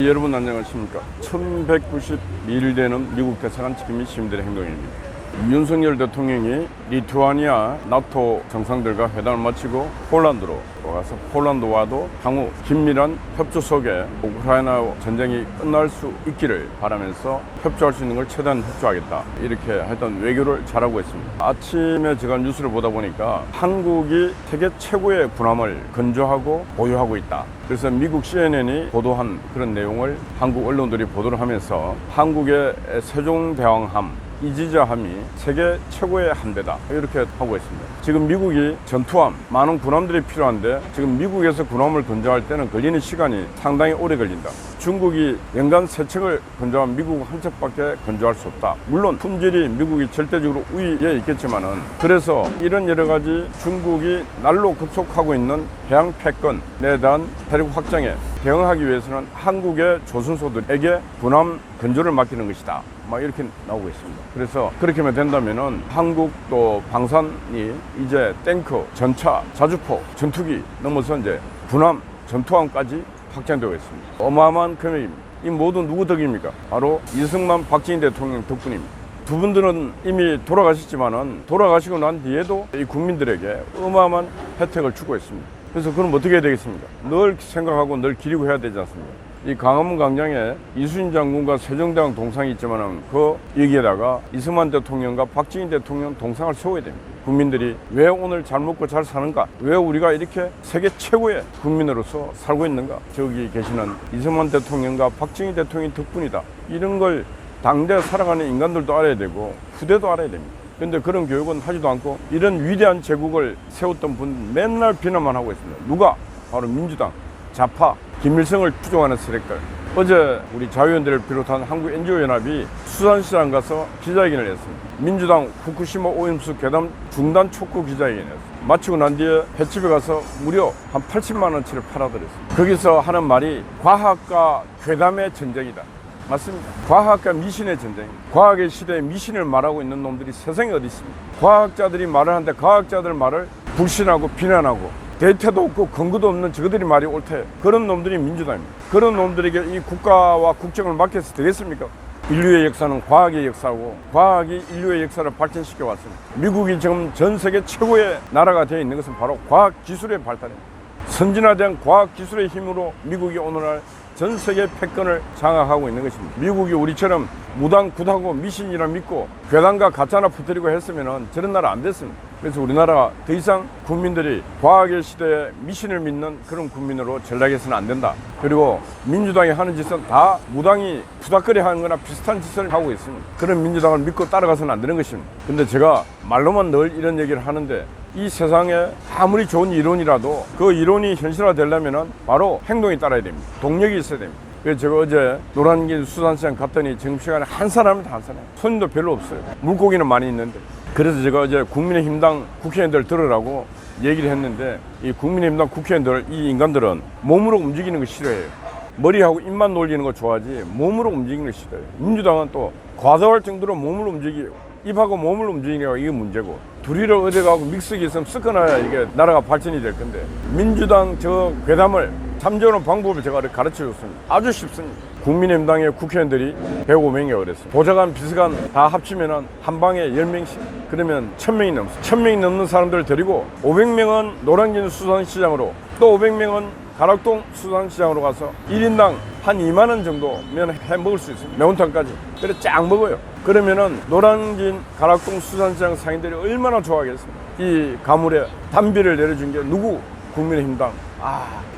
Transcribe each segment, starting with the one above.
여러분 안녕하십니까. 1192일 되는 미국 대사관 지킴이 시민들의 행동입니다. 윤석열 대통령이 리투아니아 나토 정상들과 회담을 마치고 폴란드로 와서 폴란드와도 향후 긴밀한 협조 속에 우크라이나 전쟁이 끝날 수 있기를 바라면서 협조할 수 있는 걸 최대한 협조하겠다, 이렇게 하여튼 외교를 잘하고 있습니다. 아침에 제가 뉴스를 보다 보니까 한국이 세계 최고의 군함을 건조하고 보유하고 있다. 그래서 미국 CNN이 보도한 그런 내용을 한국 언론들이 보도를 하면서 한국의 세종대왕함 이지자함이 세계 최고의 함대다, 이렇게 하고 있습니다. 지금 미국이 전투함, 많은 군함들이 필요한데 지금 미국에서 군함을 건조할 때는 걸리는 시간이 상당히 오래 걸린다. 중국이 연간 3척을 건조하면 미국은 한 척밖에 건조할 수 없다. 물론 품질이 미국이 절대적으로 우위에 있겠지만은, 그래서 이런 여러 가지 중국이 날로 급속하고 있는 해양 패권에 대한 대륙 확장에 대응하기 위해서는 한국의 조선소들에게 군함 건조를 맡기는 것이다, 이렇게 나오고 있습니다. 그래서 그렇게 하면 된다면은 한국 또 방산이 이제 탱크, 전차, 자주포, 전투기 넘어서 이제 군함, 전투함까지 확장되고 있습니다. 어마어마한 금액입니다. 이 모두 누구 덕입니까? 바로 이승만, 박정희 대통령 덕분입니다. 두 분들은 이미 돌아가셨지만은 돌아가시고 난 뒤에도 이 국민들에게 어마어마한 혜택을 주고 있습니다. 그래서 그럼 어떻게 해야 되겠습니까? 늘 생각하고 늘 기리고 해야 되지 않습니까? 이 광화문 광장에 이순신 장군과 세종대왕 동상이 있지만은 그 여기에다가 이승만 대통령과 박정희 대통령 동상을 세워야 됩니다. 국민들이 왜 오늘 잘 먹고 잘 사는가? 왜 우리가 이렇게 세계 최고의 국민으로서 살고 있는가? 저기 계시는 이승만 대통령과 박정희 대통령 덕분이다. 이런 걸 당대 살아가는 인간들도 알아야 되고 후대도 알아야 됩니다. 그런데 그런 교육은 하지도 않고 이런 위대한 제국을 세웠던 분 맨날 비난만 하고 있습니다. 누가? 바로 민주당, 좌파, 김일성을 추종하는 세력들. 어제 우리 자유연대를 비롯한 한국 NGO연합이 수산시장 가서 기자회견을 했습니다. 민주당 후쿠시마 오염수 괴담 중단 촉구 기자회견을 했습니다. 마치고 난 뒤에 횟집에 가서 무려 한 80만 원치를 팔아들였습니다. 거기서 하는 말이 과학과 괴담의 전쟁이다. 맞습니다. 과학과 미신의 전쟁입니다. 과학의 시대에 미신을 말하고 있는 놈들이 세상에 어디 있습니까? 과학자들이 말을 하는데 과학자들 말을 불신하고 비난하고 대퇴도 없고 근거도 없는 저들이 말이 옳대. 그런 놈들이 민주당입니다. 그런 놈들에게 이 국가와 국정을 맡겨서 되겠습니까? 인류의 역사는 과학의 역사고 과학이 인류의 역사를 발전시켜 왔습니다. 미국이 지금 전 세계 최고의 나라가 되어 있는 것은 바로 과학기술의 발달입니다. 선진화된 과학기술의 힘으로 미국이 오늘날 전 세계 패권을 장악하고 있는 것입니다. 미국이 우리처럼 무당굿하고 미신이라 믿고 괴담과 가짜나 퍼뜨리고 했으면 저런 나라 안 됐습니다. 그래서 우리나라가 더 이상 국민들이 과학의 시대에 미신을 믿는 그런 국민으로 전락해서는 안 된다. 그리고 민주당이 하는 짓은 다 무당이 부닥거리 하는 거나 비슷한 짓을 하고 있습니다. 그런 민주당을 믿고 따라가서는 안 되는 것입니다. 근데 제가 말로만 늘 이런 얘기를 하는데 이 세상에 아무리 좋은 이론이라도 그 이론이 현실화되려면 바로 행동이 따라야 됩니다. 동력이 있어야 됩니다. 그래서 제가 어제 노란길 수산시장 갔더니 점심시간에 한 사람입니다. 한 사람. 손님도 별로 없어요. 물고기는 많이 있는데. 그래서 제가 어제 국민의힘당 국회의원들 들으라고 얘기를 했는데, 이 국민의힘당 국회의원들, 이 인간들은 몸으로 움직이는 거 싫어해요. 머리하고 입만 놀리는 거 좋아하지 몸으로 움직이는 거 싫어해요. 민주당은 또 과도할 정도로 몸을 움직여요. 입하고 몸을 움직이니까 이게 문제고, 둘이를 어디 가고 믹스기 있으면 섞어놔야 이게 나라가 발전이 될 건데, 민주당 저 괴담을 잠재우는 방법을 제가 가르쳐 줬습니다. 아주 쉽습니다. 국민의힘당의 국회의원들이 105명이 그랬어요. 보좌관, 비서관 다 합치면 한 방에 10명씩. 그러면 1000명이 넘습니다. 1000명이 넘는 사람들을 데리고 500명은 노량진 수산시장으로, 또 500명은 가락동 수산시장으로 가서 1인당 한 2만 원 정도면 해 먹을 수 있습니다. 매운탕까지. 그래 쫙 먹어요. 그러면은 노량진 가락동 수산시장 상인들이 얼마나 좋아하겠습니까? 이 가물에 단비를 내려준 게 누구? 국민의힘당.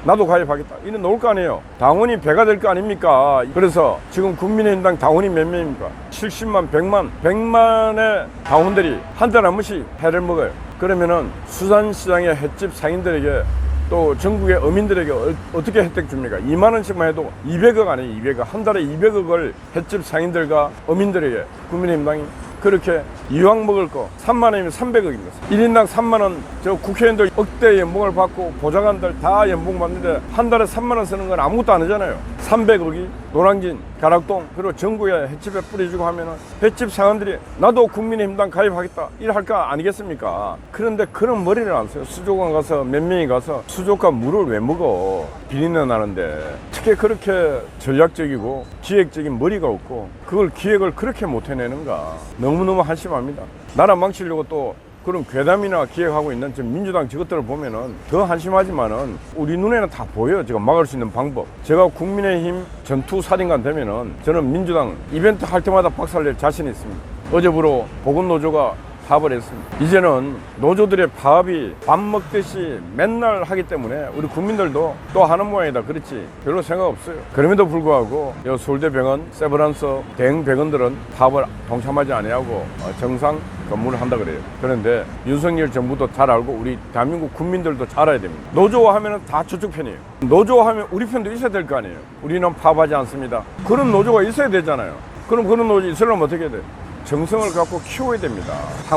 나도 가입하겠다. 이는 나올 거 아니에요. 당원이 배가 될 거 아닙니까? 그래서 지금 국민의힘당 당원이 몇 명입니까? 70만, 100만, 100만의 당원들이 한 달에 한 번씩 회를 먹어요. 그러면은 수산시장의 횟집 상인들에게, 또 전국의 어민들에게 어떻게 혜택 줍니까? 2만 원씩만 해도 200억 아니에요. 200억. 한 달에 200억을 횟집 상인들과 어민들에게 국민의힘당이 그렇게 이왕 먹을 거 3만 원이면 300억입니다. 1인당 3만 원, 저 국회의원들 억대 연봉을 받고 보좌관들 다 연봉 받는데 한 달에 3만 원 쓰는 건 아무것도 안 하잖아요. 300억이 노량진 가락동 그리고 전구에 횟집에 뿌려주고 하면은 횟집 상원들이 나도 국민의힘당 가입하겠다 이럴 거 아니겠습니까? 그런데 그런 머리를 안 써요. 수족관 가서 몇 명이 가서 수족관 물을 왜 먹어? 비린내 나는데 어떻게 그렇게 전략적이고 기획적인 머리가 없고 그걸 기획을 그렇게 못 해내는가? 너무너무 한심합니다. 나라 망치려고 또 그런 괴담이나 기획하고 있는 지금 민주당 저것들을 보면은 더 한심하지만은 우리 눈에는 다 보여요. 지금 막을 수 있는 방법. 제가 국민의힘 전투사령관 되면은 저는 민주당 이벤트 할 때마다 박살낼 자신이 있습니다. 어제부로 보건노조가 파업을 했습니다. 이제는 노조들의 파업이 밥 먹듯이 맨날 하기 때문에 우리 국민들도 또 하는 모양이다. 그렇지 별로 생각 없어요. 그럼에도 불구하고 서울대병원, 세브란스 대형 병원들은 파업을 동참하지 아니하고 정상 근무를 한다 그래요. 그런데 윤석열 정부도 잘 알고 우리 대한민국 국민들도 잘 알아야 됩니다. 노조하면 다 저쪽 편이에요. 노조하면 우리 편도 있어야 될 거 아니에요. 우리는 파업하지 않습니다. 그런 노조가 있어야 되잖아요. 그럼 그런 노조 있으려면 어떻게 해야 돼요? 정성을 갖고 키워야 됩니다.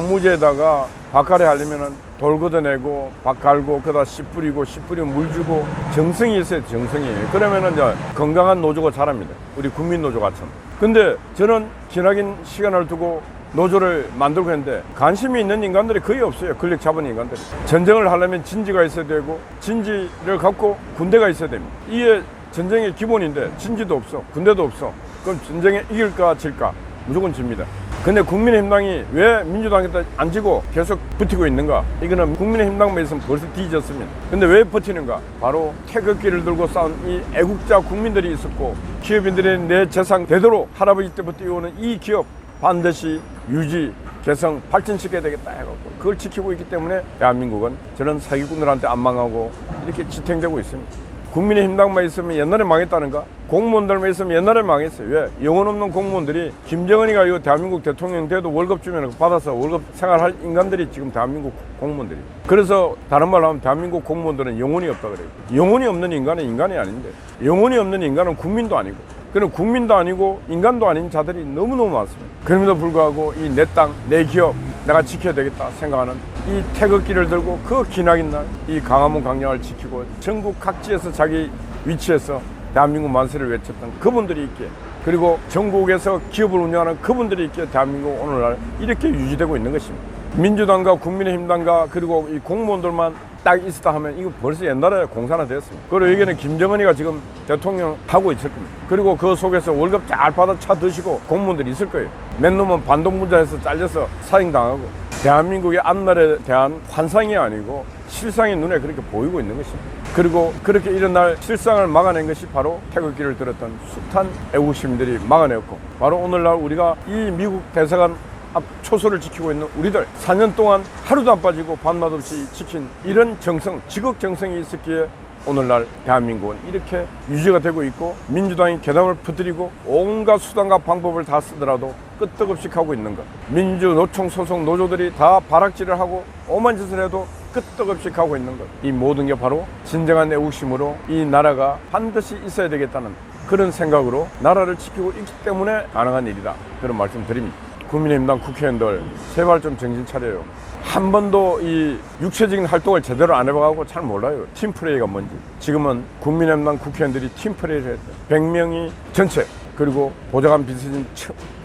항무지에다가 밭갈이 하려면은 돌 걷어내고 밭 갈고 그다 씨 뿌리고 씨 뿌리면 물 주고 정성이 있어요. 정성이. 그러면은 이제 건강한 노조가 자랍니다. 우리 국민 노조같은. 근데 저는 지나긴 시간을 두고 노조를 만들고 했는데 관심이 있는 인간들이 거의 없어요. 권력 잡은 인간들이. 전쟁을 하려면 진지가 있어야 되고 진지를 갖고 군대가 있어야 됩니다. 이게 전쟁의 기본인데 진지도 없어. 군대도 없어. 그럼 전쟁에 이길까 질까? 무조건 집니다. 근데 국민의힘당이 왜 민주당한테 안 지고 계속 버티고 있는가? 이거는 국민의힘당만 있으면 벌써 뒤졌습니다. 근데 왜 버티는가? 바로 태극기를 들고 싸운 이 애국자 국민들이 있었고 기업인들의 내 재산 되도록 할아버지 때부터 이어오는 이 기업 반드시 유지, 개성, 발전시켜야 되겠다 해갖고 그걸 지키고 있기 때문에 대한민국은 저런 사기꾼들한테 안 망하고 이렇게 지탱되고 있습니다. 국민의힘당만 있으면 옛날에 망했다는가? 공무원들만 있으면 옛날에 망했어요. 왜? 영혼 없는 공무원들이 김정은이가 이 대한민국 대통령 돼도 월급 주면 받아서 월급 생활할 인간들이 지금 대한민국 공무원들이. 그래서 다른 말로 하면 대한민국 공무원들은 영혼이 없다 그래요. 영혼이 없는 인간은 인간이 아닌데 영혼이 없는 인간은 국민도 아니고 그럼 국민도 아니고 인간도 아닌 자들이 너무너무 많습니다. 그럼에도 불구하고 이 내 땅, 내 기업 내가 지켜야 되겠다 생각하는 이 태극기를 들고 그 기나긴 날 이 광화문 광장을 지키고 전국 각지에서 자기 위치에서 대한민국 만세를 외쳤던 그분들이 있기에 그리고 전국에서 기업을 운영하는 그분들이 있기에 대한민국 오늘날 이렇게 유지되고 있는 것입니다. 민주당과 국민의힘당과 그리고 이 공무원들만 딱 있었다 하면 이거 벌써 옛날에 공산화 됐습니다. 그리고 여기는 김정은이가 지금 대통령 하고 있을 겁니다. 그리고 그 속에서 월급 잘 받아 차 드시고 공무원들이 있을 거예요. 맨 놈은 반동분자에서 잘려서 사형당하고 대한민국의 앞날에 대한 환상이 아니고 실상이 눈에 그렇게 보이고 있는 것입니다. 그리고 그렇게 일어날 실상을 막아낸 것이 바로 태극기를 들었던 숱한 애국시민들이 막아냈고 바로 오늘날 우리가 이 미국 대사관 앞 초소를 지키고 있는 우리들 4년 동안 하루도 안 빠지고 밤낮 없이 지킨 이런 정성, 지극 정성이 있었기에 오늘날 대한민국은 이렇게 유지가 되고 있고 민주당이 괴담을 퍼뜨리고 온갖 수단과 방법을 다 쓰더라도 끄떡없이 가고 있는 것. 민주노총 소속 노조들이 다 발악질을 하고 오만 짓을 해도 끄떡없이 가고 있는 것. 이 모든 게 바로 진정한 애국심으로 이 나라가 반드시 있어야 되겠다는 그런 생각으로 나라를 지키고 있기 때문에 가능한 일이다. 그런 말씀 드립니다. 국민의힘당 국회의원들 제발 좀 정신 차려요. 한 번도 이 육체적인 활동을 제대로 안 해봐가고 잘 몰라요. 팀플레이가 뭔지. 지금은 국민의힘당 국회의원들이 팀플레이를 했대. 100명이 전체 그리고 보좌관 비서진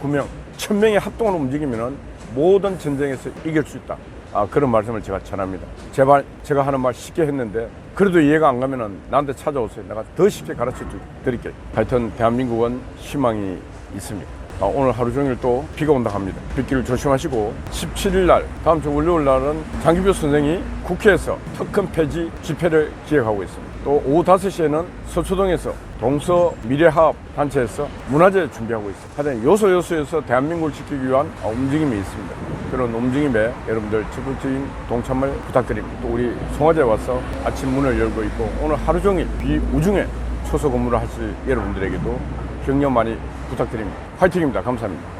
9명 1000명이 합동으로 움직이면 모든 전쟁에서 이길 수 있다. 그런 말씀을 제가 전합니다. 제발 제가 하는 말 쉽게 했는데 그래도 이해가 안 가면 나한테 찾아오세요. 내가 더 쉽게 가르쳐 드릴게요. 하여튼 대한민국은 희망이 있습니다. 오늘 하루 종일 또 비가 온다 합니다. 빗길 조심하시고 17일 날 다음 주 월요일 날은 장기표 선생이 국회에서 특검 폐지 집회를 기획하고 있습니다. 또 오후 5시에는 서초동에서 동서 미래화합 단체에서 문화제 준비하고 있습니다. 하여튼 요소에서 대한민국을 지키기 위한 움직임이 있습니다. 그런 움직임에 여러분들 적극적인 동참을 부탁드립니다. 또 우리 송화제에 와서 아침 문을 열고 있고 오늘 하루 종일 비우중에 초소 근무를 하실 여러분들에게도 격려 많이 부탁드립니다. 화이팅입니다. 감사합니다.